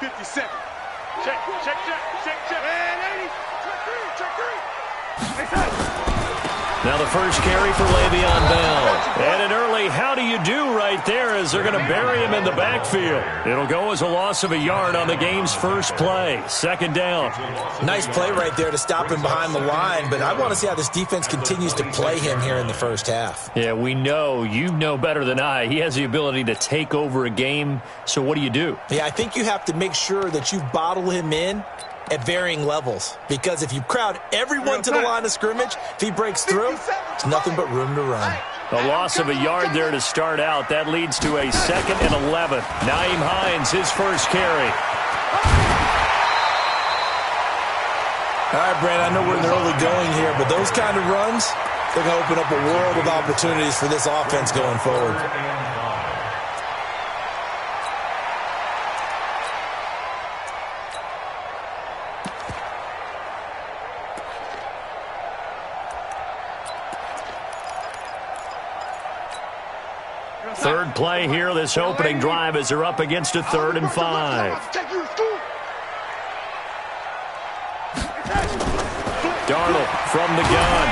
57. Check. Man, 80. Check three. Now the first carry for Le'Veon Bell. And an early how do you do right there as they're going to bury him in the backfield. It'll go as a loss of a yard on the game's first play. Second down. Nice play right there to stop him behind the line, but I want to see how this defense continues to play him here in the first half. Yeah, we know. You know better than I. He has the ability to take over a game, so what do you do? Yeah, I think you have to make sure that you bottle him in at varying levels, because if you crowd everyone to the line of scrimmage, if he breaks through, there's nothing but room to run. A loss of a yard there to start out. That leads to a 2nd and 11. Nyheim Hines, his first carry. All right, Brad, I know we're in the early going here, but those kind of runs, they're going to open up a world of opportunities for this offense going forward. Third play here, this opening drive, as they're up against a 3rd and 5. Darnold from the gun.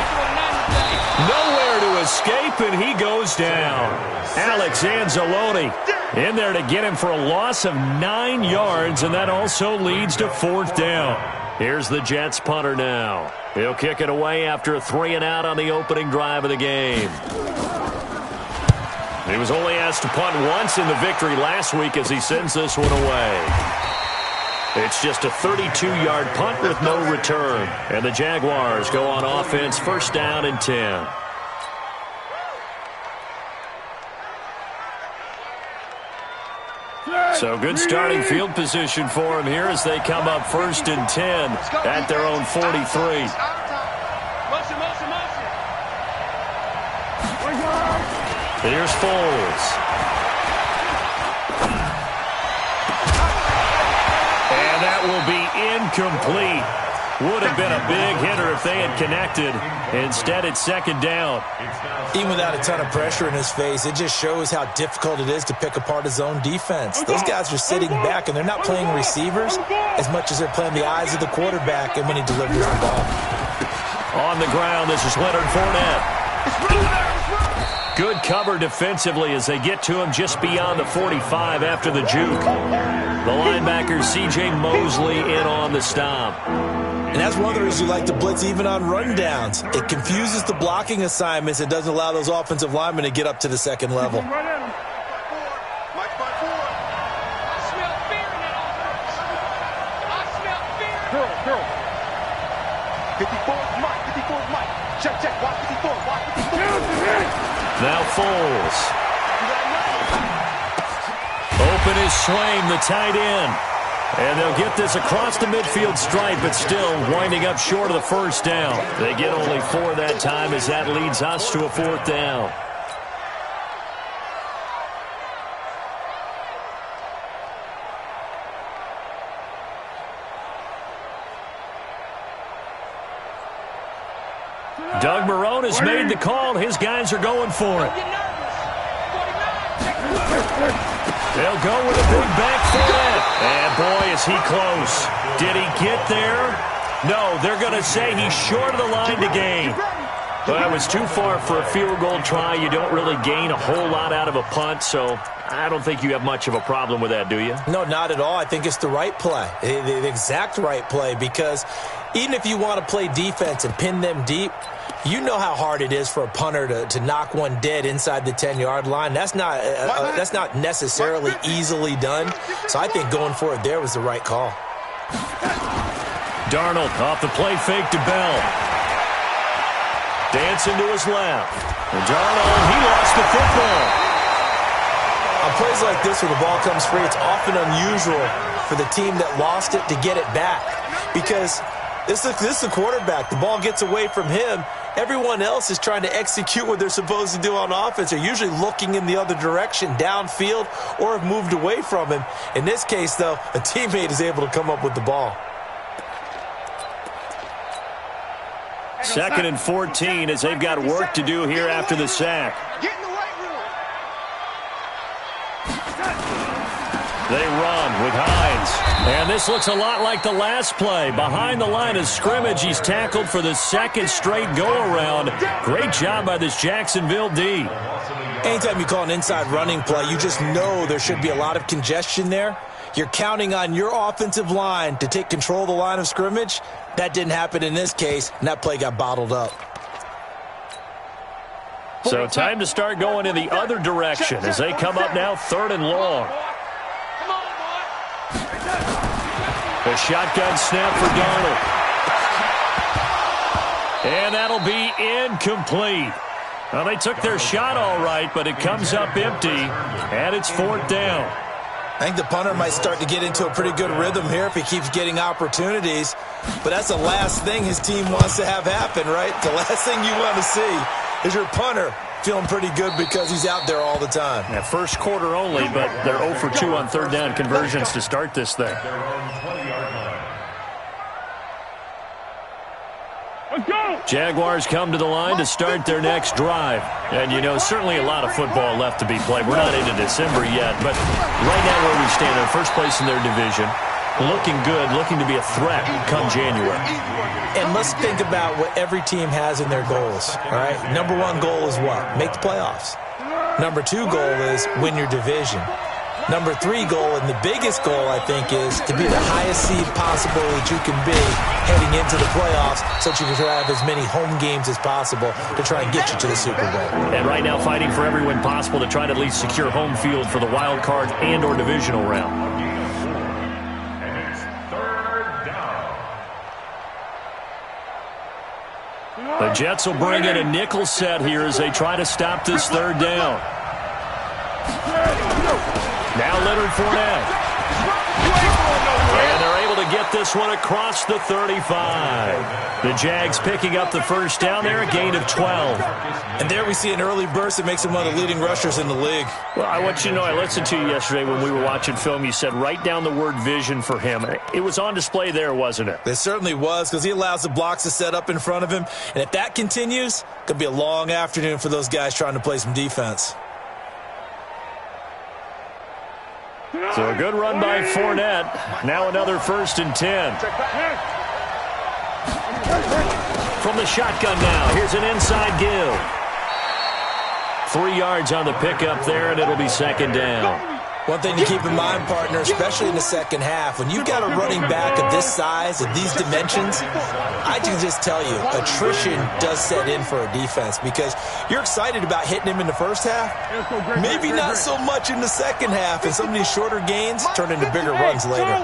Nowhere to escape, and he goes down. Alex Anzalone in there to get him for a loss of 9 yards, and that also leads to 4th down. Here's the Jets punter now. He'll kick it away after a 3-and-out on the opening drive of the game. He was only asked to punt once in the victory last week as he sends this one away. It's just a 32-yard punt with no return. And the Jaguars go on offense, 1st down and 10. So good starting field position for him here as they come up 1st and 10 at their own 43. Here's Foles. And that will be incomplete. Would have been a big hitter if they had connected. Instead, it's 2nd down. Even without a ton of pressure in his face, it just shows how difficult it is to pick apart his own defense. Those guys are sitting back, and they're not playing receivers as much as they're playing the eyes of the quarterback and when he delivers the ball. On the ground, this is Leonard Fournette. Good cover defensively as they get to him just beyond the 45 after the juke. The linebacker, C.J. Mosley, in on the stop. And that's one of the reasons you like to blitz even on rundowns. It confuses the blocking assignments. It doesn't allow those offensive linemen to get up to the 2nd level. Now Foles. Open his Swain, the tight end. And they'll get this across the midfield stripe, but still winding up short of the 1st down. They get only 4 that time as that leads us to a 4th down. Doug Marrone has made the call. His guys are going for it. They'll go with a big back foot. And boy, is he close. Did he get there? No, they're going to say he's short of the line to gain. Well, that was too far for a field goal try. You don't really gain a whole lot out of a punt, so I don't think you have much of a problem with that, do you? No, not at all. I think it's the right play, the exact right play, because even if you want to play defense and pin them deep, you know how hard it is for a punter to knock one dead inside the 10-yard line. That's not necessarily easily done. So I think going for it there was the right call. Darnold off the play fake to Bell. Dancing to his left. And Darnold, he lost the football. On plays like this where the ball comes free, it's often unusual for the team that lost it to get it back. Because this is the quarterback. The ball gets away from him. Everyone else is trying to execute what they're supposed to do on offense. They're usually looking in the other direction, downfield, or have moved away from him. In this case, though, a teammate is able to come up with the ball. 2nd and 14 as they've got work to do here after the sack. They run with Hines. And this looks a lot like the last play. Behind the line of scrimmage, he's tackled for the second straight go-around. Great job by this Jacksonville D. Anytime you call an inside running play, you just know there should be a lot of congestion there. You're counting on your offensive line to take control of the line of scrimmage. That didn't happen in this case, and that play got bottled up. So time to start going in the other direction as they come up now 3rd and long. The shotgun snap for Darnold. And that'll be incomplete. Well, they took their shot all right, but it comes up empty, and it's 4th down. I think the punter might start to get into a pretty good rhythm here if he keeps getting opportunities. But that's the last thing his team wants to have happen, right? The last thing you want to see is your punter feeling pretty good because he's out there all the time. Yeah, first quarter only, but they're 0 for 2 on 3rd down conversions to start this thing. Jaguars come to the line to start their next drive. And, you know, certainly a lot of football left to be played. We're not into December yet, but right now where we stand, in first place in their division, looking good, looking to be a threat come January. And let's think about what every team has in their goals, all right? Number 1 goal is what? Make the playoffs. Number 2 goal is win your division. Number 3 goal, and the biggest goal, I think, is to be the highest seed possible that you can be heading into the playoffs so that you can have as many home games as possible to try and get you to the Super Bowl. And right now fighting for every win possible to try to at least secure home field for the wild card and or divisional round. The Jets will bring in a nickel set here as they try to stop this 3rd down. Now Leonard Fournette. And they're able to get this one across the 35. The Jags picking up the first down there, a gain of 12. And there we see an early burst that makes him one of the leading rushers in the league. Well, I want you to know, I listened to you yesterday when we were watching film. You said write down the word vision for him. It was on display there, wasn't it? It certainly was, because he allows the blocks to set up in front of him. And if that continues, it could be a long afternoon for those guys trying to play some defense. So a good run by Fournette. Now another 1st and 10. From the shotgun now, here's an inside give. 3 yards on the pickup there, and it'll be 2nd down. One thing to keep in mind, partner, especially in the second half, when you've got a running back of this size, of these dimensions, I can just tell you, attrition does set in for a defense because you're excited about hitting him in the first half, maybe not so much in the second half, and some of these shorter gains turn into bigger runs later.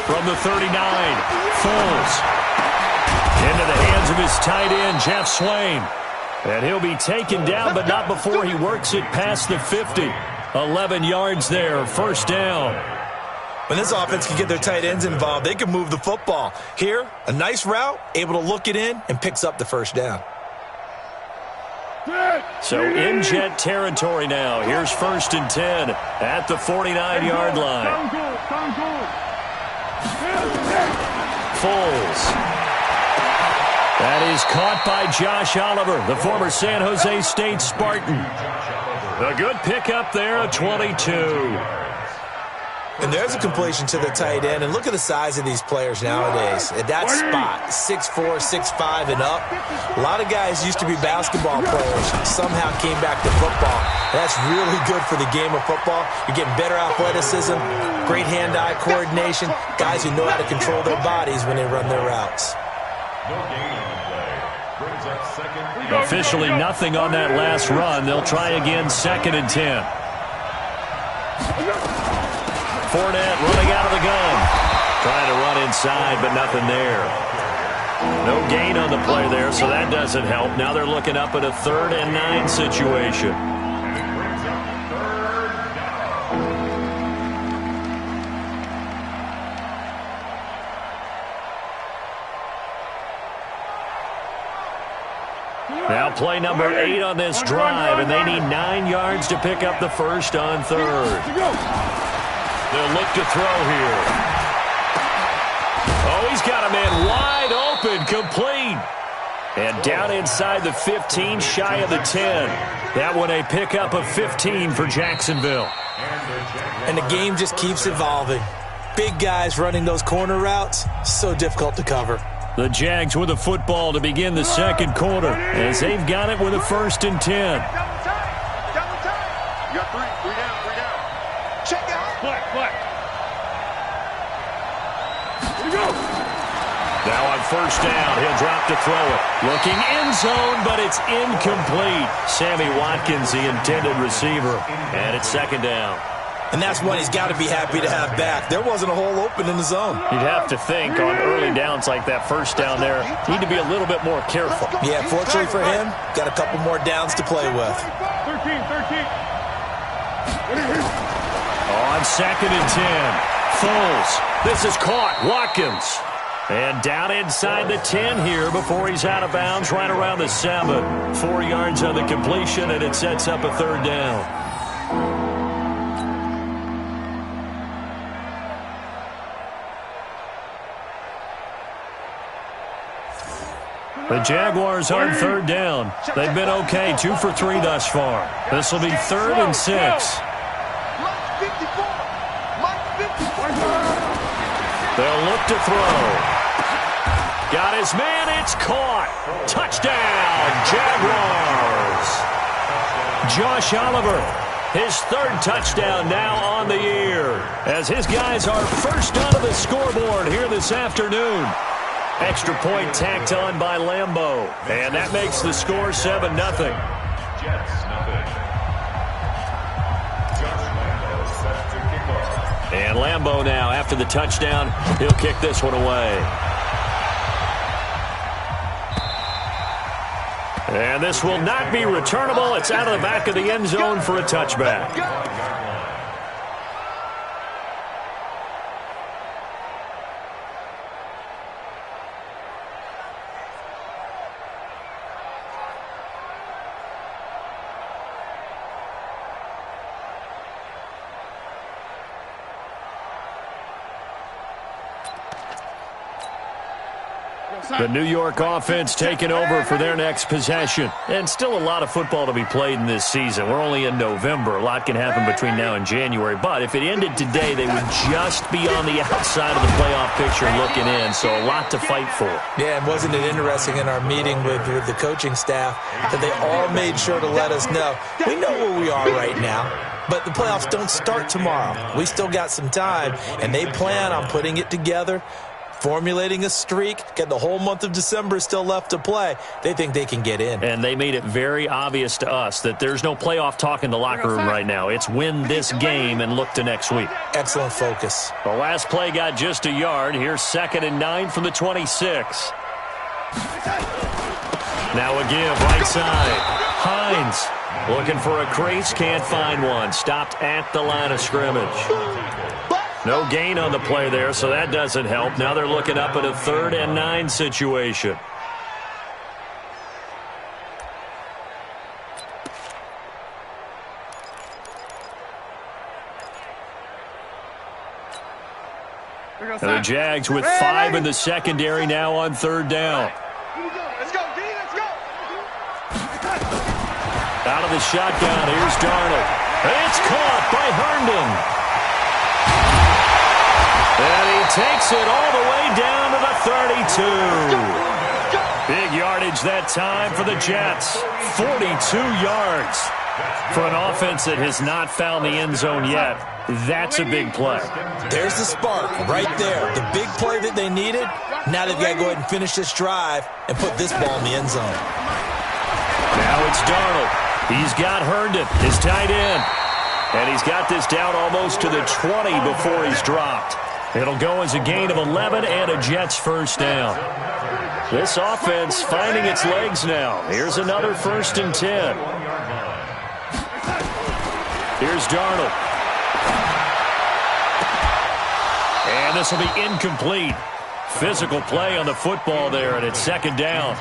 From the 39, Foles. Into the hands of his tight end, Jeff Swain. And he'll be taken down, but not before he works it past the 50. 11 yards there, 1st down. When this offense can get their tight ends involved, they can move the football. Here, a nice route, able to look it in, and picks up the 1st down. So in Jet territory now. Here's 1st and 10 at the 49-yard line. Foles. That is caught by Josh Oliver, the former San Jose State Spartan. A good pickup there, a 22. And there's a completion to the tight end. And look at the size of these players nowadays. At that spot, 6'4", 6'5", and up. A lot of guys used to be basketball players, somehow came back to football. That's really good for the game of football. You're getting better athleticism, great hand-eye coordination, guys who know how to control their bodies when they run their routes. Officially nothing on that last run. They'll try again, 2nd and 10. Fournette running out of the gun. Trying to run inside, but nothing there. No gain on the play there, so that doesn't help. Now they're looking up at a 3rd and 9 situation. Now play number 8 on this drive, and they need 9 yards to pick up the 1st on 3rd. They'll look to throw here. Oh, he's got a man wide open, complete. And down inside the 15, shy of the 10. That one a pickup of 15 for Jacksonville. And the game just keeps evolving. Big guys running those corner routes, so difficult to cover. The Jags with a football to begin the second quarter as they've got it with a 1st and 10. You got three down. Check out. Play. Here we go. Now on 1st down, he'll drop to throw it. Looking end zone, but it's incomplete. Sammy Watkins, the intended receiver, and it's 2nd down. And that's one he's got to be happy to have back. There wasn't a hole open in the zone. You'd have to think on early downs like that 1st down there, need to be a little bit more careful. Yeah, fortunately for him, got a couple more downs to play with. 13. On 2nd and 10, Foles. This is caught. Watkins. And down inside the 10 here before he's out of bounds right around the 7. 4 yards on the completion, and it sets up a 3rd down. The Jaguars on 3rd down. They've been okay, 2 for 3 thus far. This will be 3rd and 6. They'll look to throw. Got his man, it's caught. Touchdown, Jaguars. Josh Oliver, his 3rd touchdown now on the year, as his guys are first onto the scoreboard here this afternoon. Extra point tacked on by Lambeau, and that makes the score 7-0. And Lambeau now, after the touchdown, he'll kick this one away. And this will not be returnable. It's out of the back of the end zone for a touchback. The New York offense taking over for their next possession. And still a lot of football to be played in this season. We're only in November. A lot can happen between now and January. But if it ended today, they would just be on the outside of the playoff picture looking in. So a lot to fight for. Yeah, and wasn't it interesting in our meeting with the coaching staff that they all made sure to let us know, we know where we are right now, but the playoffs don't start tomorrow. We still got some time, and they plan on putting it together, formulating a streak, get the whole month of December still left to play. They think they can get in. And they made it very obvious to us that there's no playoff talk in the locker room right now. It's win this game and look to next week. Excellent focus. The last play got just a yard. Here's 2nd and 9 from the 26. Now a give, right side. Hines looking for a crease, can't find one. Stopped at the line of scrimmage. No gain on the play there, so that doesn't help. Now they're looking up at a 3rd and 9 situation. And the Jags with 5 in the secondary now on 3rd down. Let's go, D, let's go. Out of the shotgun, here's Darnold. And it's caught by Herndon. And he takes it all the way down to the 32. Big yardage that time for the Jets. 42 yards. For an offense that has not found the end zone yet, that's a big play. There's the spark right there. The big play that they needed. Now they've got to go ahead and finish this drive and put this ball in the end zone. Now it's Darnold. He's got Herndon, his tight end. And he's got this down almost to the 20 before he's dropped. It'll go as a gain of 11 and a Jets 1st down. This offense finding its legs now. Here's another 1st and 10. Here's Darnold. And this will be incomplete. Physical play on the football there, and it's 2nd down.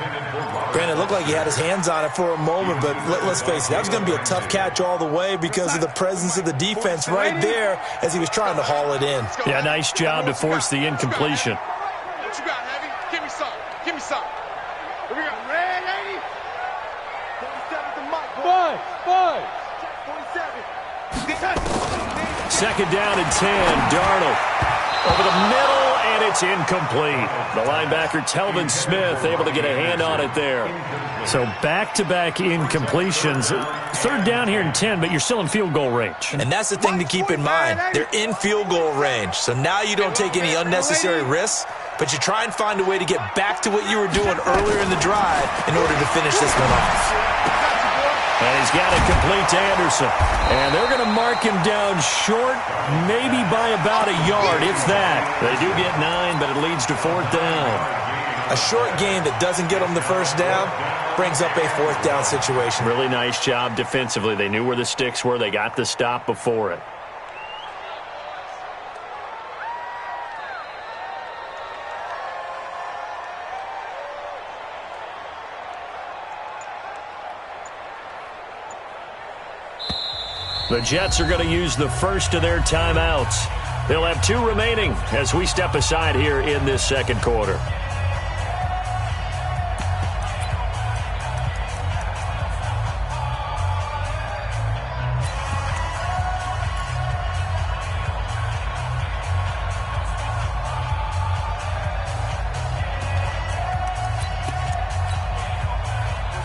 Granted, it looked like he had his hands on it for a moment, but let's face it, that was going to be a tough catch all the way because of the presence of the defense right there as he was trying to haul it in. Yeah, nice job to force the incompletion. What you got, Heavy? Give me some. Give me some. Here we go. Second down and 10. Darnold over the middle, and it's incomplete. The linebacker, Telvin Smith, able to get a hand on it there. So back-to-back incompletions. Third down here and 10, but you're still in field goal range. And that's the thing to keep in mind. They're in field goal range. So now you don't take any unnecessary risks, but you try and find a way to get back to what you were doing earlier in the drive in order to finish this one off. And he's got it complete to Anderson. And they're going to mark him down short, maybe by about a yard, if that. They do get 9, but it leads to fourth down. A short game that doesn't get them the first down brings up a fourth down situation. Really nice job defensively. They knew where the sticks were. They got the stop before it. The Jets are going to use the first of their timeouts. They'll have 2 remaining as we step aside here in this second quarter.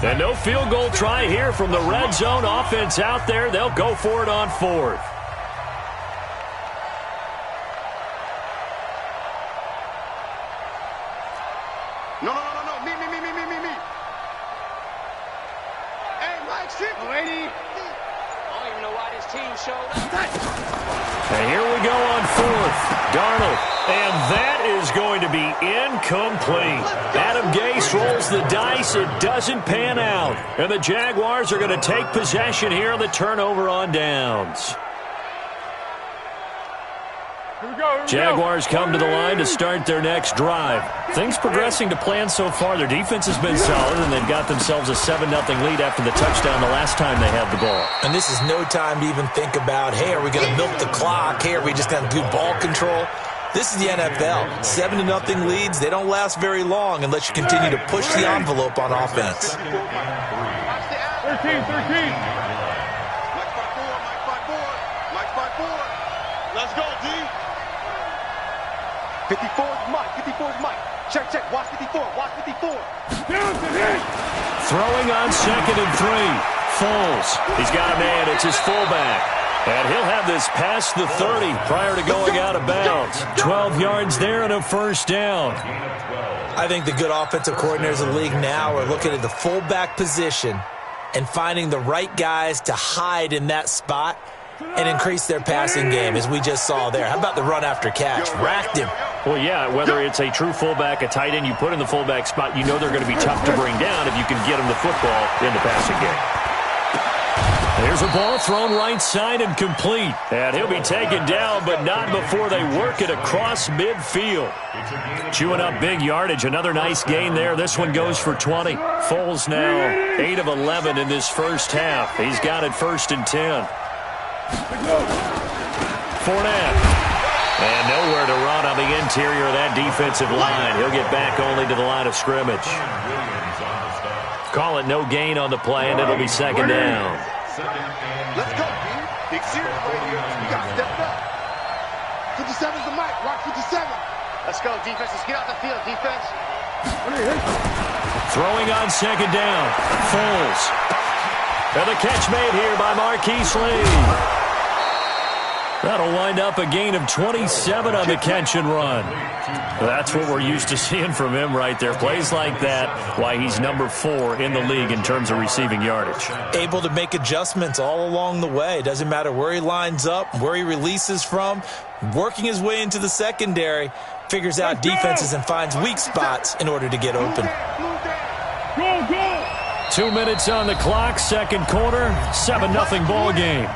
And no field goal try here from the red zone offense out there. They'll go for it on fourth. No. Me. Hey, Mike, shit. Lady. I don't even know why this team showed up. And here we go on fourth. Darnold. And that is going to be incomplete. Adam Gase rolls the dice. It doesn't pan out. And the Jaguars are going to take possession here on the turnover on downs. Jaguars come to the line to start their next drive. Things progressing to plan so far. Their defense has been solid, and they've got themselves a 7-0 lead after the touchdown the last time they had the ball. And this is no time to even think about, hey, are we going to milk the clock? Hey, are we just going to do ball control? This is the NFL. 7-0 leads, they don't last very long unless you continue to push the envelope on offense. 13. Mike 5-4. Let's go, D. 54 is Mike. 54 is Mike. Check. Watch 54. Throwing on 2nd and 3. Foles. He's got a man. It's his fullback. And he'll have this past the 30 prior to going out of bounds. 12 yards there and a first down. I think the good offensive coordinators of the league now are looking at the fullback position and finding the right guys to hide in that spot and increase their passing game, as we just saw there. How about the run after catch? Racked him. Well, yeah, whether it's a true fullback, a tight end you put in the fullback spot, you know they're going to be tough to bring down if you can get them the football in the passing game. There's a ball thrown right side and complete. And he'll be taken down, but not before they work it across midfield. Chewing up big yardage. Another nice gain there. This one goes for 20. Foles now 8 of 11 in this first half. He's got it 1st and 10. Fournette. And nowhere to run on the interior of that defensive line. He'll get back only to the line of scrimmage. Call it no gain on the play, and it'll be 2nd down. Let's go, dude. Big series right here. You got to step it up. 57's the mic. Rock 57. Let's go, defense. Let's get out the field, defense. Throwing on 2nd down. Foles. And the catch made here by Marquise Lee. That'll wind up a gain of 27 on the catch and run. That's what we're used to seeing from him right there. Plays like that, why he's number 4 in the league in terms of receiving yardage. Able to make adjustments all along the way. Doesn't matter where he lines up, where he releases from. Working his way into the secondary, figures out defenses and finds weak spots in order to get open. Go. 2 minutes on the clock, second quarter, 7-0 ball game.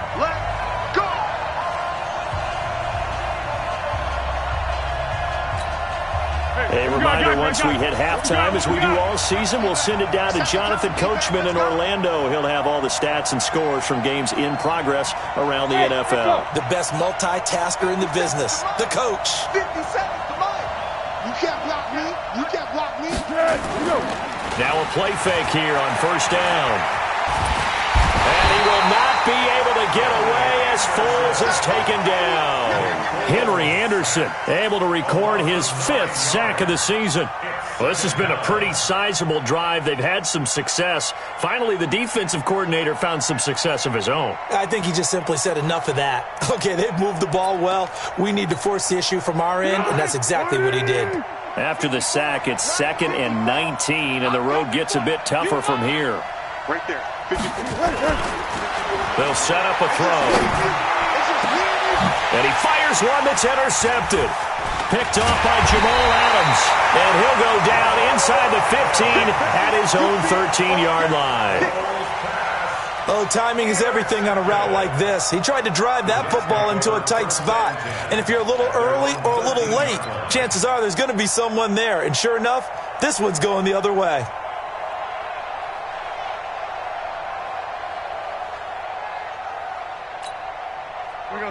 A reminder, once we hit halftime, as we do all season, we'll send it down to Jonathan Coachman in Orlando. He'll have all the stats and scores from games in progress around the NFL. The best multitasker in the business, the coach. 50 seconds to mine. You can't block me. You can't block me. Now a play fake here on 1st down. And he will not be able to get away as Foles is taken down. Henry Anderson able to record his 5th sack of the season. Well, this has been a pretty sizable drive. They've had some success. Finally, the defensive coordinator found some success of his own. I think he just simply said enough of that. Okay, they've moved the ball well. We need to force the issue from our end, and that's exactly what he did. After the sack, it's 2nd and 19, and the road gets a bit tougher from here. Right there. They'll set up a throw. And he fires one that's intercepted. Picked off by Jamal Adams. And he'll go down inside the 15 at his own 13-yard line. Oh, timing is everything on a route like this. He tried to drive that football into a tight spot. And if you're a little early or a little late, chances are there's going to be someone there. And sure enough, this one's going the other way.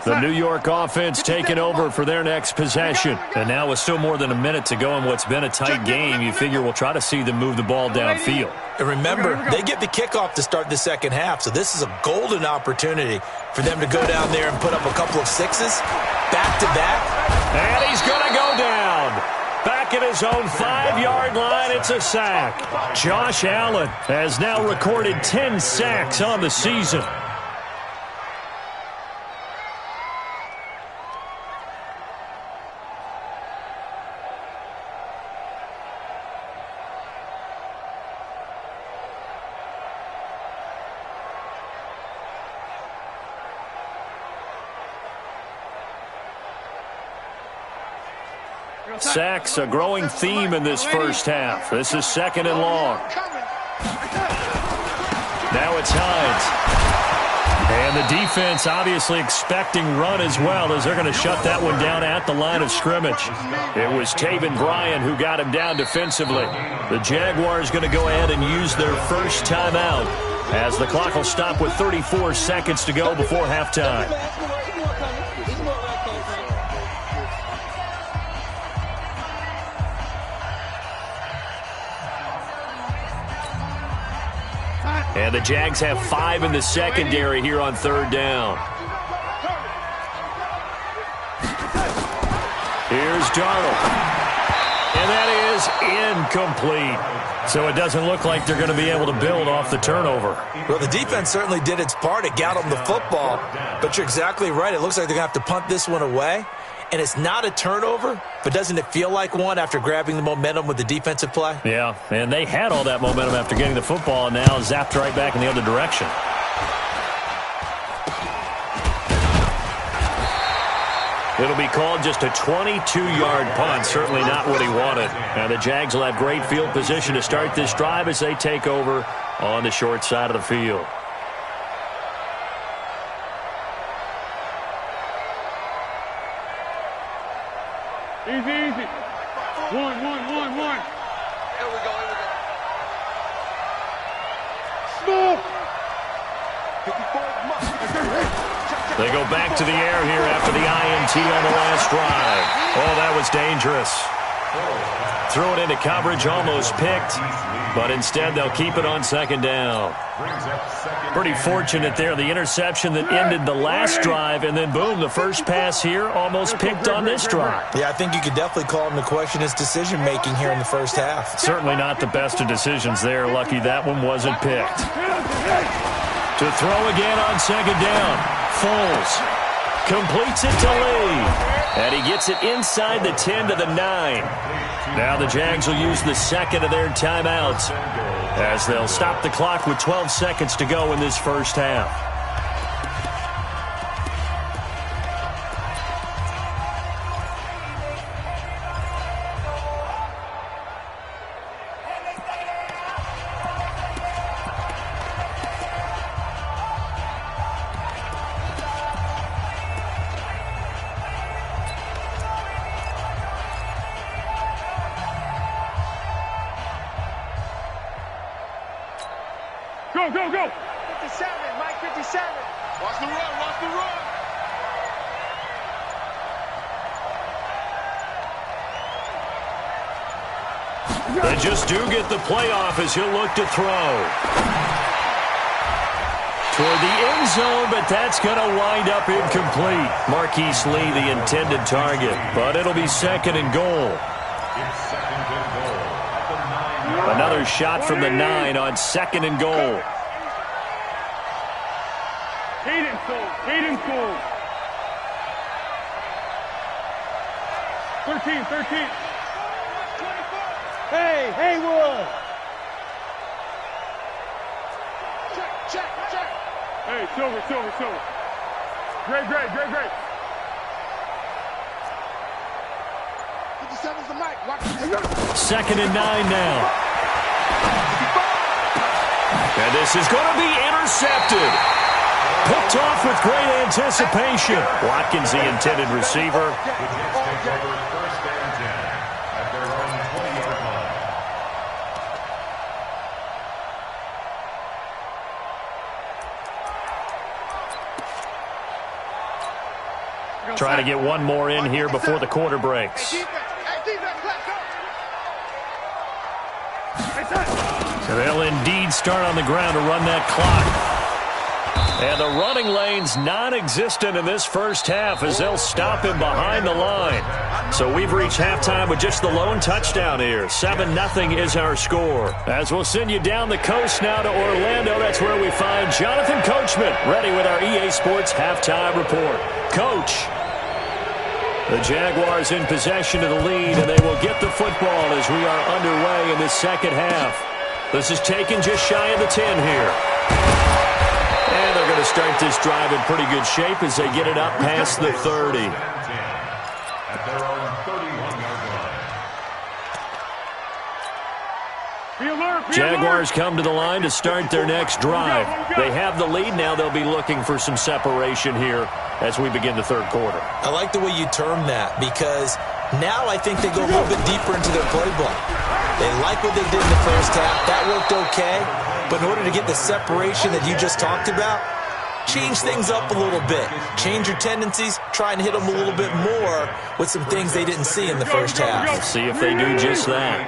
The New York offense taking over for their next possession. And now with still more than a minute to go in what's been a tight game, you figure we'll try to see them move the ball downfield. And remember, they get the kickoff to start the second half, so this is a golden opportunity for them to go down there and put up a couple of sixes, back-to-back. And he's going to go down. Back at his own 5-yard line, it's a sack. Josh Allen has now recorded 10 sacks on the season. Sacks, a growing theme in this first half. This is 2nd and long. Now it's Hines. And the defense obviously expecting run as well, as they're going to shut that one down at the line of scrimmage. It was Taven Bryan who got him down defensively. The Jaguars going to go ahead and use their first timeout, as the clock will stop with 34 seconds to go before halftime. And the Jags have 5 in the secondary here on 3rd down. Here's Darnold. And that is incomplete. So it doesn't look like they're going to be able to build off the turnover. Well, the defense certainly did its part. It got them the football. But you're exactly right. It looks like they're going to have to punt this one away. And it's not a turnover, but doesn't it feel like one after grabbing the momentum with the defensive play? Yeah, and they had all that momentum after getting the football, and now zapped right back in the other direction. It'll be called just a 22-yard punt, certainly not what he wanted. Now the Jags will have great field position to start this drive as they take over on the short side of the field. Easy, easy. One. Here we go. Small. They go back to the air here after the INT on the last drive. Oh, that was dangerous. Throw it into coverage, almost picked, but instead they'll keep it on 2nd down. Pretty fortunate there, the interception that ended the last drive, and then boom, the first pass here almost picked on this drive. Yeah, I think you could definitely call him to question his decision-making here in the first half. Certainly not the best of decisions there. Lucky that one wasn't picked. To throw again on 2nd down. Foles completes it to Lee. And he gets it inside the 10 to the 9. Now the Jags will use the 2nd of their timeouts, as they'll stop the clock with 12 seconds to go in this first half. Go. 57, Mike 57. Watch the run. They just do get the playoff as he'll look to throw. for the end zone, but that's going to wind up incomplete. Marquise Lee, the intended target, but it'll be 2nd and goal. Another shot from the 9 on 2nd and goal. Hayden full. 13. Hey, Haywood. Check. Hey, Silver. Great. 57's the mic. Watch this. 2nd and 9 now. And this is going to be intercepted. Picked off with great anticipation. Watkins, the intended receiver. Trying to get one more in here before the quarter breaks. So they'll indeed start on the ground to run that clock. And the running lane's non-existent in this first half as they'll stop him behind the line. So we've reached halftime with just the lone touchdown here. 7-0 is our score. As we'll send you down the coast now to Orlando, that's where we find Jonathan Coachman ready with our EA Sports halftime report. Coach. The Jaguars in possession of the lead, and they will get the football as we are underway in this second half. This is taken just shy of the 10 here. And they're going to start this drive in pretty good shape as they get it up past the 30. At their own 31-yard line. Jaguars come to the line to start their next drive. They have the lead now. They'll be looking for some separation here as we begin the third quarter. I like the way you term that because now I think they go a little bit deeper into their playbook. They like what they did in the first half. That worked okay. But in order to get the separation that you just talked about, change things up a little bit. Change your tendencies. Try and hit them a little bit more with some things they didn't see in the first half. Let's see if they do just that.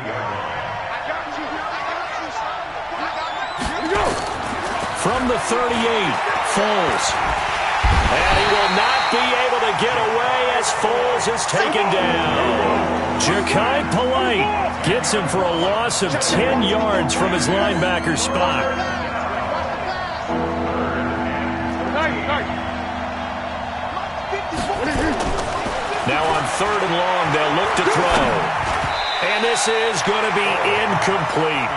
From the 38, Foles. And he will not be able to get away as Foles is taken down. Ja'Kai Polite gets him for a loss of 10 yards from his linebacker spot. Now on 3rd and long, they'll look to throw. And this is going to be incomplete.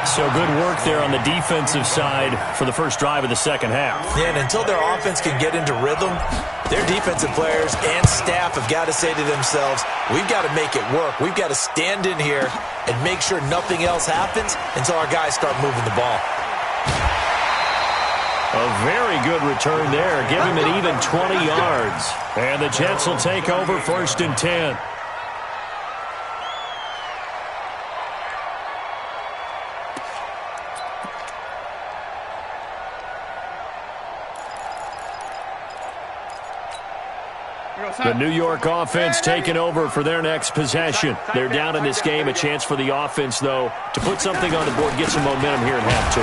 So good work there on the defensive side for the first drive of the second half. Yeah, and until their offense can get into rhythm, their defensive players and staff have got to say to themselves, we've got to make it work. We've got to stand in here and make sure nothing else happens until our guys start moving the ball. A very good return there. Give him an even 20 yards. And the Jets will take over 1st and 10. The New York offense taking over for their next possession. They're down in this game. A chance for the offense, though, to put something on the board, get some momentum here in half 2.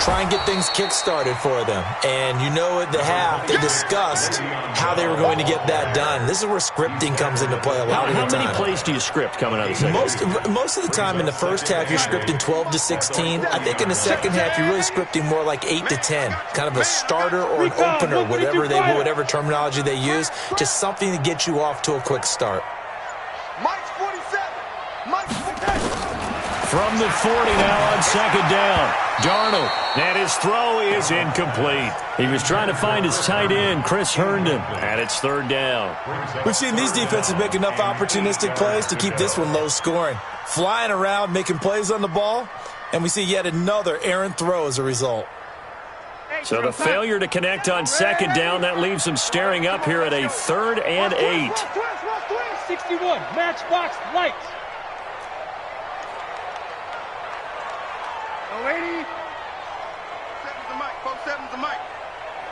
Try and get things kick-started for them. And you know at the half, they discussed how they were going to get that done. This is where scripting comes into play a lot of the time. How many plays do you script coming out of the second? Most of the time in the first half, you're scripting 12 to 16. I think in the second half, you're really scripting more like 8 to 10. Kind of a starter or an opener, whatever terminology they use. Just something to get you off to a quick start. Mike's 47. Mike's 47. From the 40 now on 2nd down. Darnold, and his throw is incomplete. He was trying to find his tight end, Chris Herndon, and it's 3rd down. We've seen these defenses make enough opportunistic plays to keep this one low scoring. Flying around, making plays on the ball, and we see yet another errant throw as a result. So the failure to connect on 2nd down, that leaves them staring up here at a 3rd and 8. 61, matchbox lights. No, lady. 7's the mic. 7's the mic.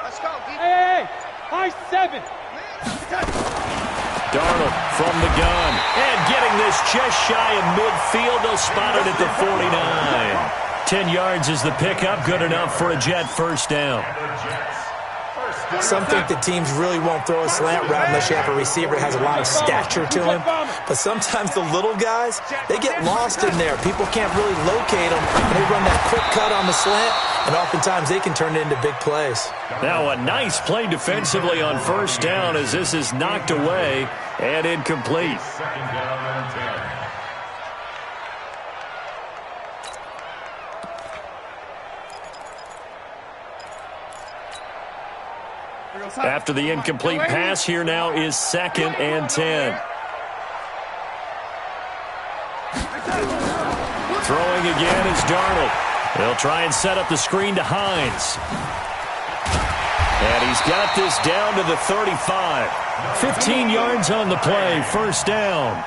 Let's go, D. Hey, high 7. Darnold from the gun. And getting this just shy of midfield. They'll spot it at the 49. 10 yards is the pickup, good enough for a Jet first down. Some think that teams really won't throw a slant route unless you have a receiver that has a lot of stature to him. But sometimes the little guys, they get lost in there. People can't really locate them. And they run that quick cut on the slant, and oftentimes they can turn it into big plays. Now a nice play defensively on first down as this is knocked away and incomplete. Second down and 10. After the incomplete pass, here now is 2nd and 10. Throwing again is Darnold. They'll try and set up the screen to Hines. And he's got this down to the 35. 15 yards on the play, first down.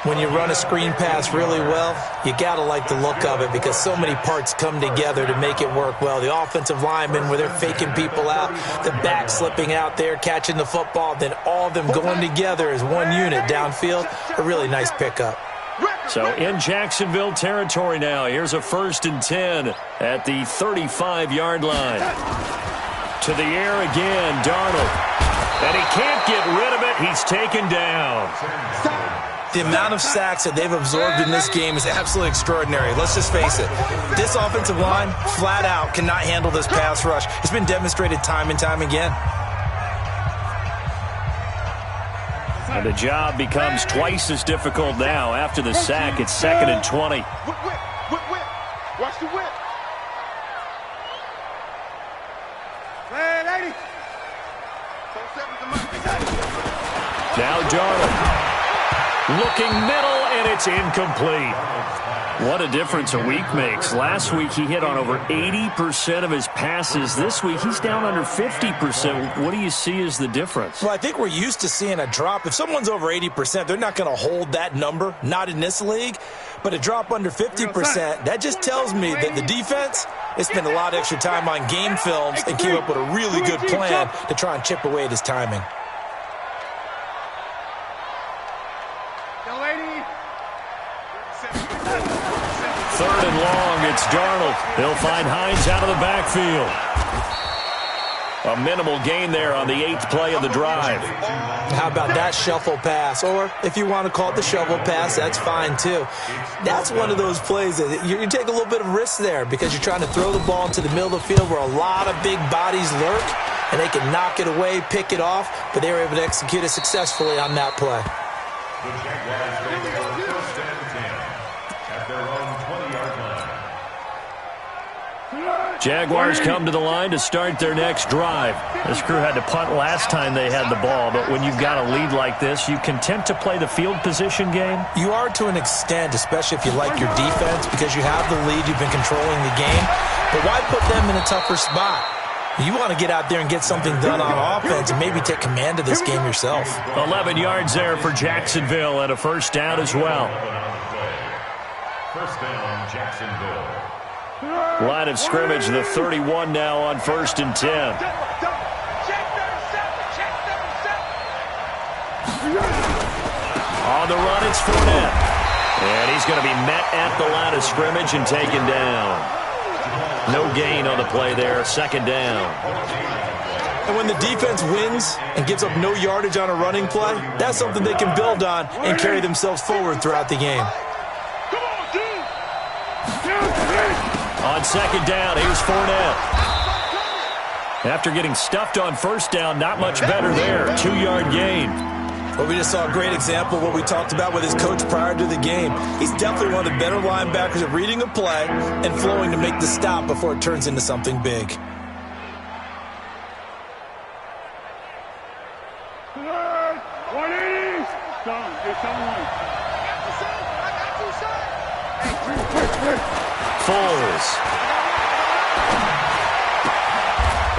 When you run a screen pass really well, you got to like the look of it because so many parts come together to make it work well. The offensive linemen, where they're faking people out, the back slipping out there, catching the football, then all of them going together as one unit downfield, a really nice pickup. So in Jacksonville territory now, here's a 1st and 10 at the 35-yard line. To the air again, Darnold. And he can't get rid of it. He's taken down. The amount of sacks that they've absorbed in this game is absolutely extraordinary. Let's just face it. This offensive line, flat out, cannot handle this pass rush. It's been demonstrated time and time again. And the job becomes twice as difficult now after the sack. It's 2nd and 20. Whip. Watch the whip. Hey, lady. Now Darnold. Looking middle, and it's incomplete. What a difference a week makes. Last week, he hit on over 80% of his passes. This week, he's down under 50%. What do you see as the difference? Well, I think we're used to seeing a drop. If someone's over 80%, they're not going to hold that number, not in this league. But a drop under 50%, that just tells me that the defense has spent a lot of extra time on game films and came up with a really good plan to try and chip away at his timing. Third and long, it's Darnold. He'll find Hines out of the backfield. A minimal gain there on the 8th play of the drive. How about that shuffle pass? Or if you want to call it the shovel pass, that's fine too. That's one of those plays that you take a little bit of risk there because you're trying to throw the ball into the middle of the field where a lot of big bodies lurk, and they can knock it away, pick it off, but they were able to execute it successfully on that play. The Jaguars go for 1st and 10 at their own 20-yard line. Jaguars come to the line to start their next drive. This crew had to punt last time they had the ball, but when you've got a lead like this, you content to play the field position game? You are to an extent, especially if you like your defense, because you have the lead, you've been controlling the game. But why put them in a tougher spot? You want to get out there and get something done on offense and maybe take command of this game yourself. 11 yards there for Jacksonville and a first down as well. First down, Jacksonville. Line of scrimmage, the 31 now on 1st and 10. On the run, it's Fournette. And he's going to be met at the line of scrimmage and taken down. No gain on the play there, 2nd down. And when the defense wins and gives up no yardage on a running play, that's something they can build on and carry themselves forward throughout the game. On 2nd down, here's Fournette. After getting stuffed on first down, not much better there. 2-yard gain. Well, we just saw a great example of what we talked about with his coach prior to the game. He's definitely one of the better linebackers at reading a play and flowing to make the stop before it turns into something big. Foles.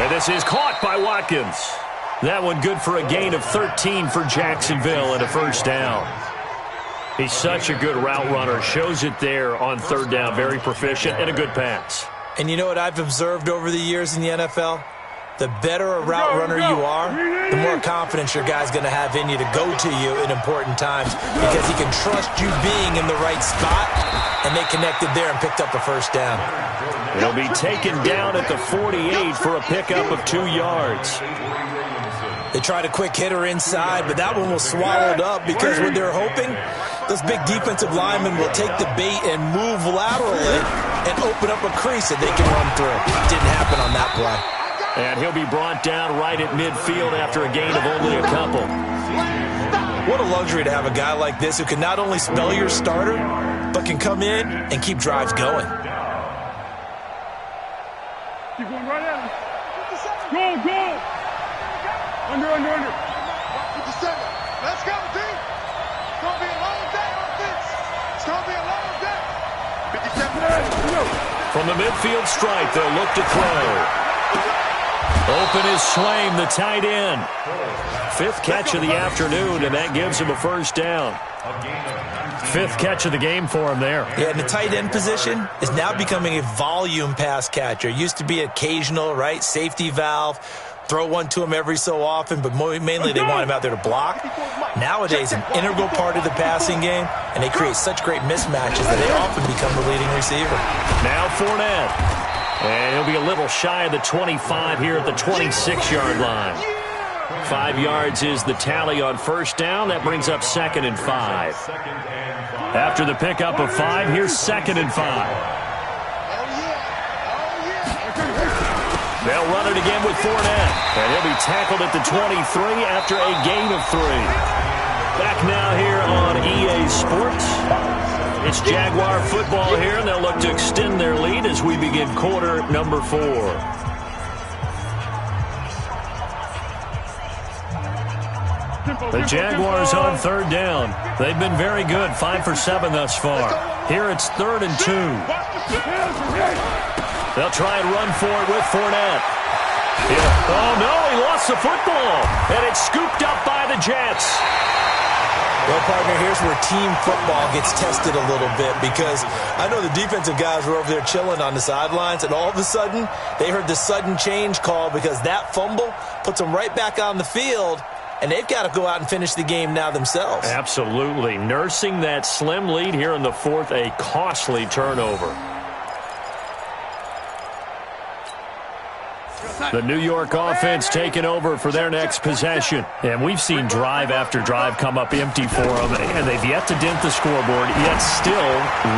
And this is caught by Watkins. That one good for a gain of 13 for Jacksonville and a first down. He's such a good route runner. Shows it there on 3rd down. Very proficient and a good pass. And you know what I've observed over the years in the NFL? the better a route runner you are, the more confidence your guy's going to have in you to go to you in important times because he can trust you being in the right spot, and they connected there and picked up a first down. He'll be taken down at the 48 for a pickup of 2 yards. They tried a quick hitter inside, but that one was swallowed up because what they're hoping, those big defensive linemen will take the bait and move laterally and open up a crease that they can run through. Didn't happen on that play. And he'll be brought down right at midfield after a gain of only a couple. What a luxury to have a guy like this who can not only spell your starter, but can come in and keep drives going. Keep going right at him. Go! Under. 57. Let's go, D. It's going to be a long day, offense. It's going to be a long day. 57. From the midfield stripe, they'll look to throw. Open is Swaim, the tight end. 5th catch of the afternoon, and that gives him a first down. 5th catch of the game for him there. Yeah, and the tight end position is now becoming a volume pass catcher. It used to be occasional, right? Safety valve. Throw one to him every so often, but mainly they want him out there to block. Nowadays, an integral part of the passing game, and they create such great mismatches that they often become the leading receiver. Now Fournette. And he'll be a little shy of the 25 here at the 26-yard line. 5 yards is the tally on first down. That brings up 2nd and 5. After the pickup of 5, here's 2nd and 5. They'll run it again with Fournette. And he'll be tackled at the 23 after a gain of 3. Back now here on EA Sports. It's Jaguar football here, and they'll look to extend their lead as we begin quarter number 4. The Jaguars on 3rd down. They've been very good, 5 for 7 thus far. Here it's 3rd and 2. They'll try and run for it with Fournette. Yeah. Oh, no, he lost the football. And it's scooped up by the Jets. Well, partner, here's where team football gets tested a little bit because I know the defensive guys were over there chilling on the sidelines, and all of a sudden they heard the sudden change call because that fumble puts them right back on the field, and they've got to go out and finish the game now themselves. Absolutely. Nursing that slim lead here in the 4th, a costly turnover. The New York offense taking over for their next possession. And we've seen drive after drive come up empty for them, and they've yet to dent the scoreboard, yet still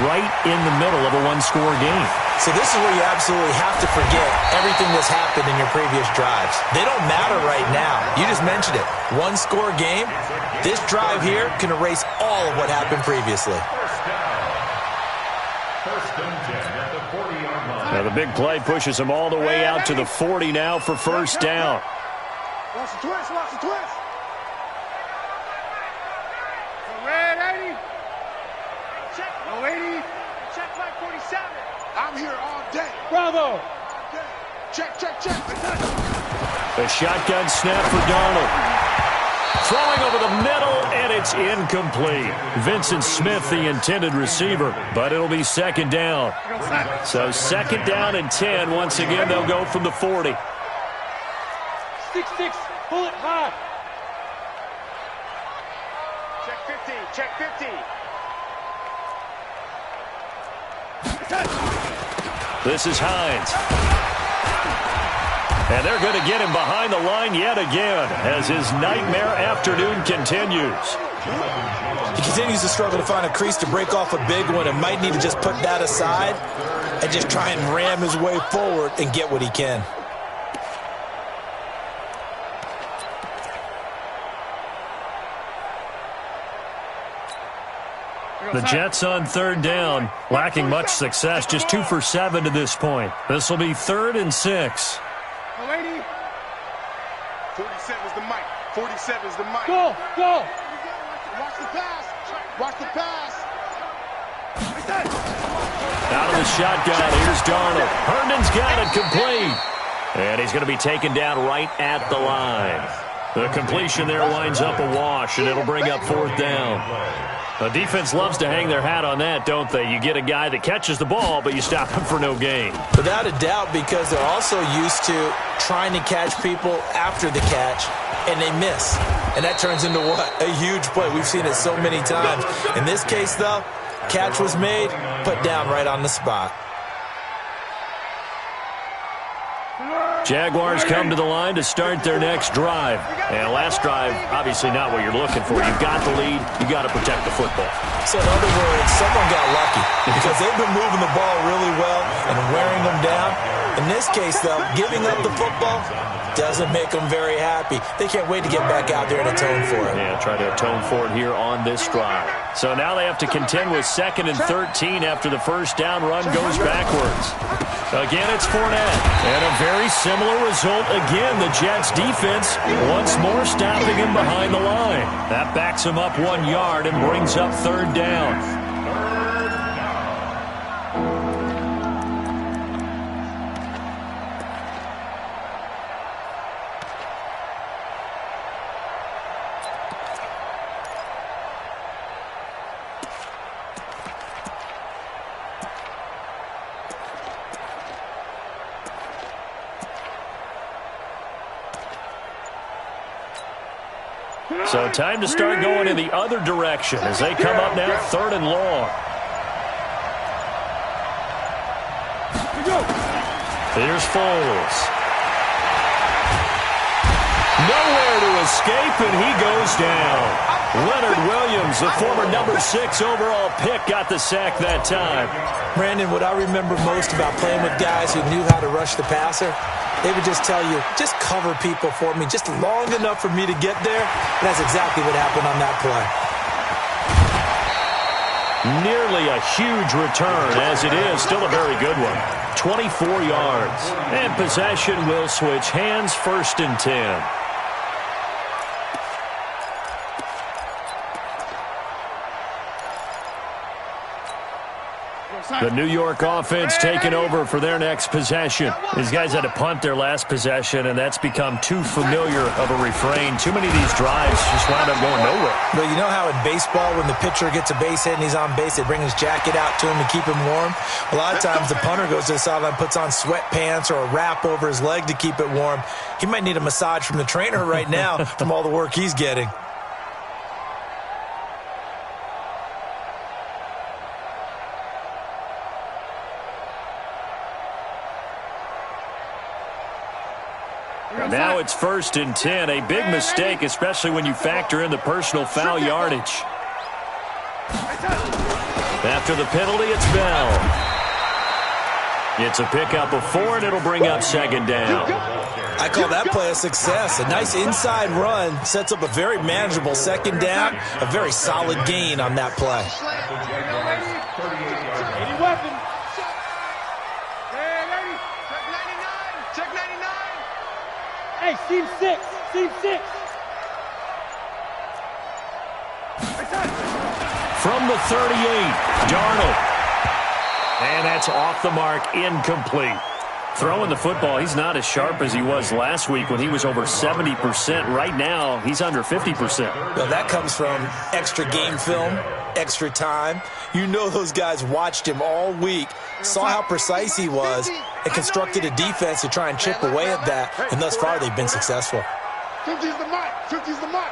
right in the middle of a one-score game. So this is where you absolutely have to forget everything that's happened in your previous drives. They don't matter right now. You just mentioned it. One-score game. This drive here can erase all of what happened previously. First and 10 at the 40-yard line. Now the big play pushes them all the way out to the 40 now for first down. Watch the twist, watch the twist. Red 80. Check. No 80. Check flag 47. I'm here all day. Bravo. Check. A shotgun snap for Darnold. Throwing over the middle, and it's incomplete. Vincent Smith, the intended receiver, but it'll be 2nd down. So 2nd down and 10. Once again, they'll go from the 40. 6-6. Pull it high. Check 50. This is Hines. And they're going to get him behind the line yet again as his nightmare afternoon continues. He continues to struggle to find a crease to break off a big one and might need to just put that aside and just try and ram his way forward and get what he can. The Jets on 3rd down, lacking much success, just 2 for 7 to this point. This will be 3rd and 6. 47 is the mic. 47 is the mic. Go. Watch the pass. Out of the shotgun, here's Darnold. Herndon's got it complete. And he's going to be taken down right at the line. The completion there winds up a wash, and it'll bring up 4th down. The defense loves to hang their hat on that, don't they? You get a guy that catches the ball, but you stop him for no gain. Without a doubt, because they're also used to trying to catch people after the catch, and they miss. And that turns into what? A huge play. We've seen it so many times. In this case, though, catch was made, put down right on the spot. Jaguars come to the line to start their next drive. And last drive, obviously not what you're looking for. You've got the lead. You've got to protect the football. So in other words, someone got lucky because they've been moving the ball really well and wearing them down. In this case, though, giving up the football doesn't make them very happy. They can't wait to get back out there and atone for it. Yeah, try to atone for it here on this drive. So now they have to contend with 2nd and 13 after the first down run goes backwards. Again, it's Fournette. And a very similar result again. The Jets defense once more stopping him behind the line. That backs him up 1 yard and brings up 3rd down. So time to start going in the other direction as they come up now 3rd and long. Here's Foles. Nowhere to escape, and he goes down. Leonard Williams, the former number 6 overall pick, got the sack that time. Brandon, what I remember most about playing with guys who knew how to rush the passer, they would just tell you, just cover people for me, just long enough for me to get there. And that's exactly what happened on that play. Nearly a huge return, as it is still a very good one. 24 yards. And possession will switch hands, 1st and 10. The New York offense taking over for their next possession. These guys had to punt their last possession, and that's become too familiar of a refrain. Too many of these drives just wound up going nowhere. But you know how in baseball, when the pitcher gets a base hit and he's on base, they bring his jacket out to him to keep him warm? A lot of times the punter goes to the sideline, puts on sweatpants or a wrap over his leg to keep it warm. He might need a massage from the trainer right now from all the work he's getting. Now it's 1st and 10. A big mistake, especially when you factor in the personal foul yardage. After the penalty, it's Bell. It's a pickup of 4, and it'll bring up 2nd down. I call that play a success. A nice inside run sets up a very manageable 2nd down. A very solid gain on that play. Hey, seam 6. Seam 6. From the 38, Darnold. And that's off the mark, incomplete. Throwing the football, he's not as sharp as he was last week when he was over 70%. Right now, he's under 50%. Well, that comes from extra game film, extra time. You know those guys watched him all week, saw how precise he was, and constructed a defense to try and chip away at that, and thus far they've been successful. 50's the mark. 50's the mark.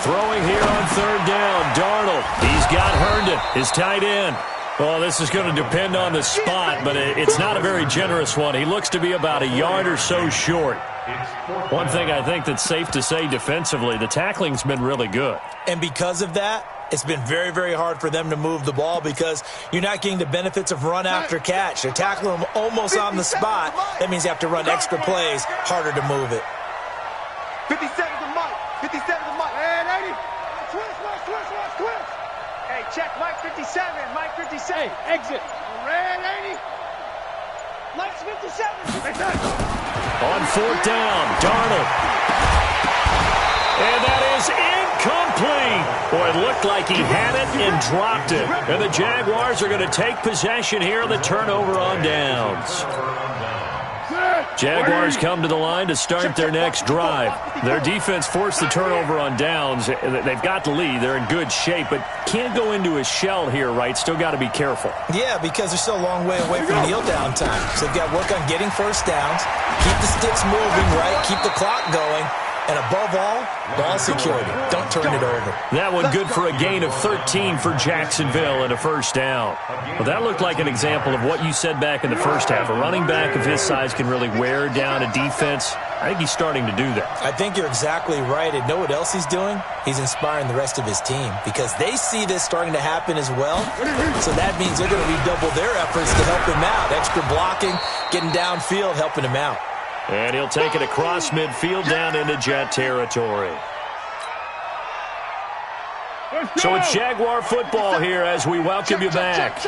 Throwing here on 3rd down, Darnold. He's got Herndon, his tight end. Well, this is going to depend on the spot, but it's not a very generous one. He looks to be about a yard or so short. One thing I think that's safe to say defensively, the tackling's been really good. And because of that, it's been very, very hard for them to move the ball because you're not getting the benefits of run after catch. They're tackling them almost on the spot. That means you have to run extra plays, harder to move it. 57's the mark. 57's the mark. Hey, lady. Twist. Hey, check Mike 57. Mike 57. Hey, exit. Red 80. Mike's 57. On 4th down, Darnold. And that is incomplete. Boy, it looked like he had it and dropped it. And the Jaguars are going to take possession here, the turnover on downs. Jaguars come to the line to start their next drive. Their defense forced the turnover on downs. They've got the lead. They're in good shape, but can't go into a shell here, right? Still got to be careful. Yeah, because they're still a long way away from kneel down time. So they've got to work on getting first downs, keep the sticks moving, right? Keep the clock going. And above all, ball security. Don't turn it over. That one good for a gain of 13 for Jacksonville and a first down. Well, that looked like an example of what you said back in the first half. A running back of his size can really wear down a defense. I think he's starting to do that. I think you're exactly right. And know what else he's doing? He's inspiring the rest of his team because they see this starting to happen as well. So that means they're going to redouble their efforts to help him out. Extra blocking, getting downfield, helping him out. And he'll take it across midfield down into Jet territory. So it's Jaguar football here as we welcome you back.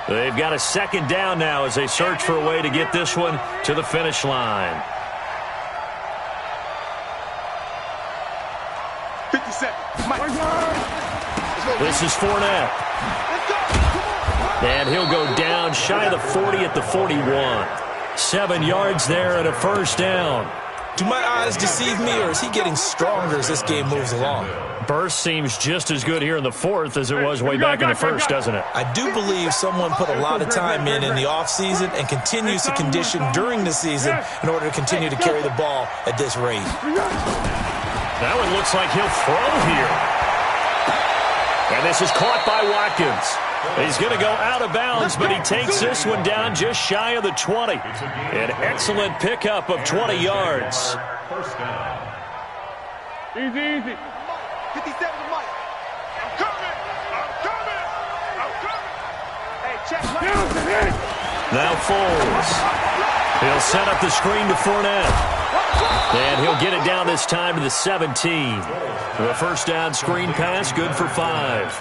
They've got a second down now as they search for a way to get this one to the finish line. 50 seconds. This is Fournette. And he'll go down shy of the 40 at the 41. 7 yards there and a first down. Do my eyes deceive me, or is he getting stronger as this game moves along? Burst seems just as good here in the fourth as it was way back in the first, doesn't it? I do believe someone put a lot of time in the offseason and continues to condition during the season in order to continue to carry the ball at this rate. That one looks like he'll throw here. And this is caught by Watkins. He's going to go out of bounds, but he takes this one down just shy of the 20. An excellent pickup of 20 yards. First down. Easy. 57 to Mike. I'm coming. Hey, check. Now Foles. He'll set up the screen to Fournette. And he'll get it down this time to the 17. The first down screen pass, good for 5.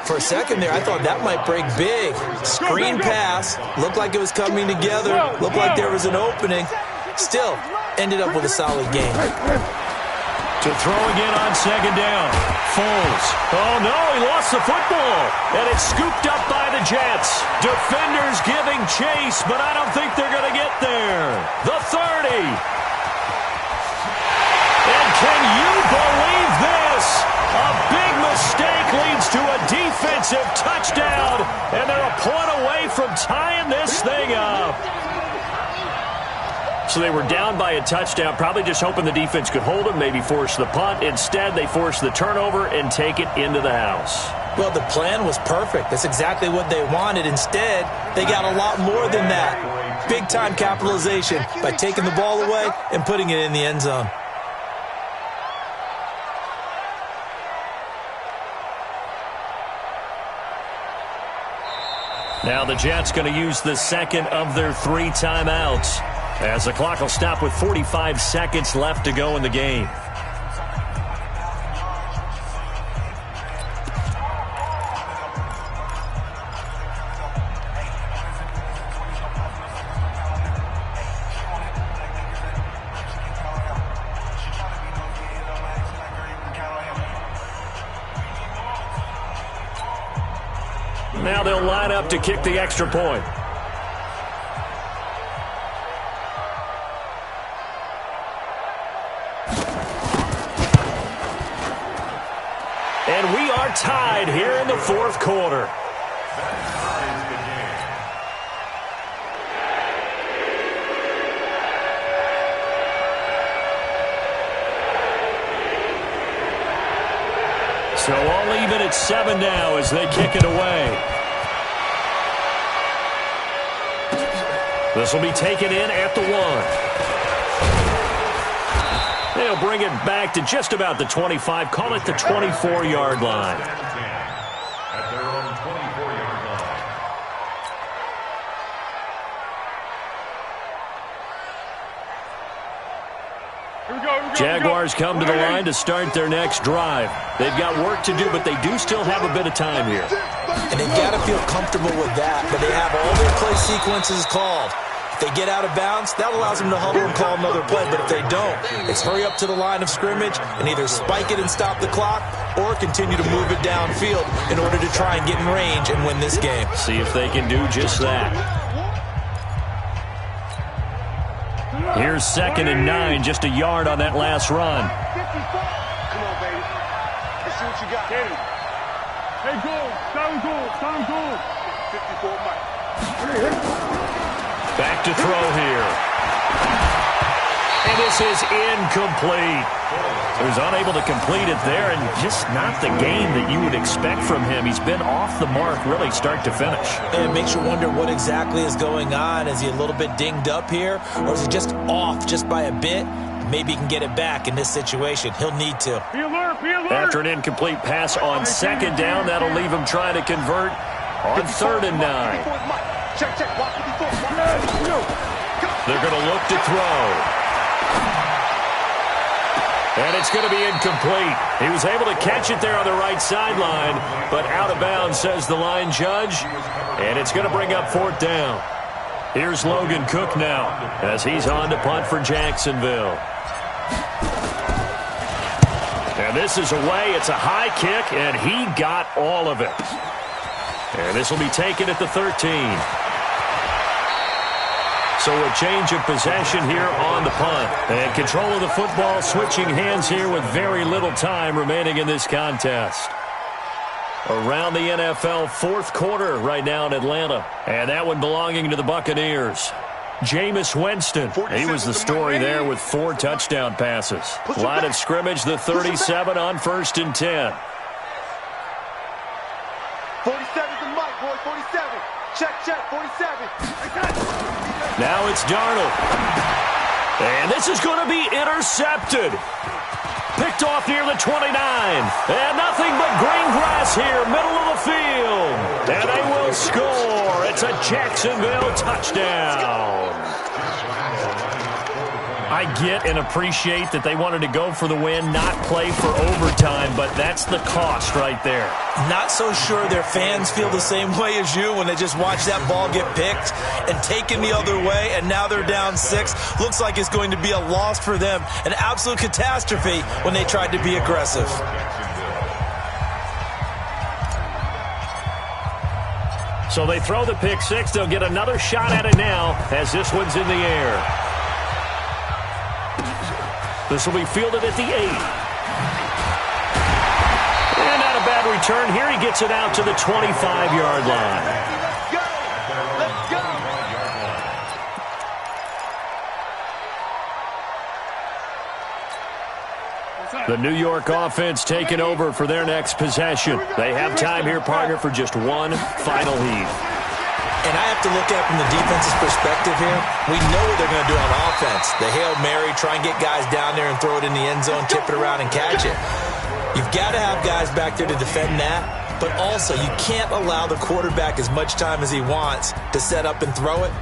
For a second there, I thought that might break big. Screen pass, looked like it was coming together, looked like there was an opening. Still, ended up with a solid game. To throw again on second down. Foles. Oh, no, he lost the football. And it's scooped up by the Jets. Defenders giving chase, but I don't think they're going to get there. The 30. And can you believe this? A big mistake leads to a defensive touchdown, and they're a point away from tying this thing up. So they were down by a touchdown, probably just hoping the defense could hold them, maybe force the punt. Instead, they force the turnover and take it into the house. Well, the plan was perfect. That's exactly what they wanted. Instead, they got a lot more than that. Big-time capitalization by taking the ball away and putting it in the end zone. Now the Jets going to use the second of their 3 timeouts as the clock will stop with 45 seconds left to go in the game. Now they'll line up to kick the extra point. And we are tied here in the fourth quarter. So all even at 7 now as they kick it away. This will be taken in at the 1. They'll bring it back to just about the 25, call it the 24-yard line. At their own 24-yard line. Jaguars come to the line to start their next drive. They've got work to do, but they do still have a bit of time here. And they've got to feel comfortable with that, but they have all their play sequences called. If they get out of bounds, that allows them to huddle and call another play. But if they don't, it's hurry up to the line of scrimmage and either spike it and stop the clock or continue to move it downfield in order to try and get in range and win this game. See if they can do just that. Here's 2nd and 9, just a yard on that last run. 54. Come on, baby. Let's see what you got. Hey, goal. Sound goal. Sound goal. 54, Mike. Back to throw here. And this is incomplete. He was unable to complete it there, and just not the game that you would expect from him. He's been off the mark really start to finish. And it makes you wonder what exactly is going on. Is he a little bit dinged up here, or is he just off just by a bit? Maybe he can get it back in this situation. He'll need to. Be alert. Be alert. After an incomplete pass on 2nd down, that'll leave him trying to convert on 3rd and 9. Check. Watch 54. They're going to look to throw. And it's going to be incomplete. He was able to catch it there on the right sideline, but out of bounds, says the line judge. And it's going to bring up 4th down. Here's Logan Cook now as he's on to punt for Jacksonville. And this is away. It's a high kick, and he got all of it. And this will be taken at the 13. So a change of possession here on the punt. And control of the football switching hands here with very little time remaining in this contest. Around the NFL, 4th quarter right now in Atlanta. And that one belonging to the Buccaneers. Jameis Winston, he was the story there with 4 touchdown passes. Line of scrimmage, the 37 on 1st and 10. 47's the mic, boy. 47. Check. 47. Now it's Darnold. And this is going to be intercepted. Picked off near the 29. And nothing but green grass here, middle of the field. And they will score. It's a Jacksonville touchdown. I get and appreciate that they wanted to go for the win, not play for overtime, but that's the cost right there. Not so sure their fans feel the same way as you when they just watch that ball get picked and taken the other way, and now they're down 6. Looks like it's going to be a loss for them, an absolute catastrophe when they tried to be aggressive. So they throw the pick 6. They'll get another shot at it now as this one's in the air. This will be fielded at the 8. And not a bad return. Here he gets it out to the 25-yard line. Let's go. The New York offense taking over for their next possession. They have time here, partner, for just one final heave. And I have to look at it from the defense's perspective here. We know what they're going to do on offense. The Hail Mary, try and get guys down there and throw it in the end zone, tip it around and catch it. You've got to have guys back there to defend that, but also you can't allow the quarterback as much time as he wants to set up and throw it.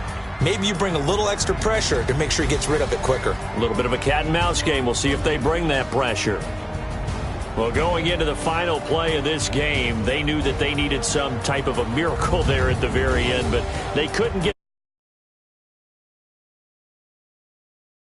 Maybe you bring a little extra pressure to make sure he gets rid of it quicker. A little bit of a cat and mouse game. We'll see if they bring that pressure. Well, going into the final play of this game, they knew that they needed some type of a miracle there at the very end, but they couldn't get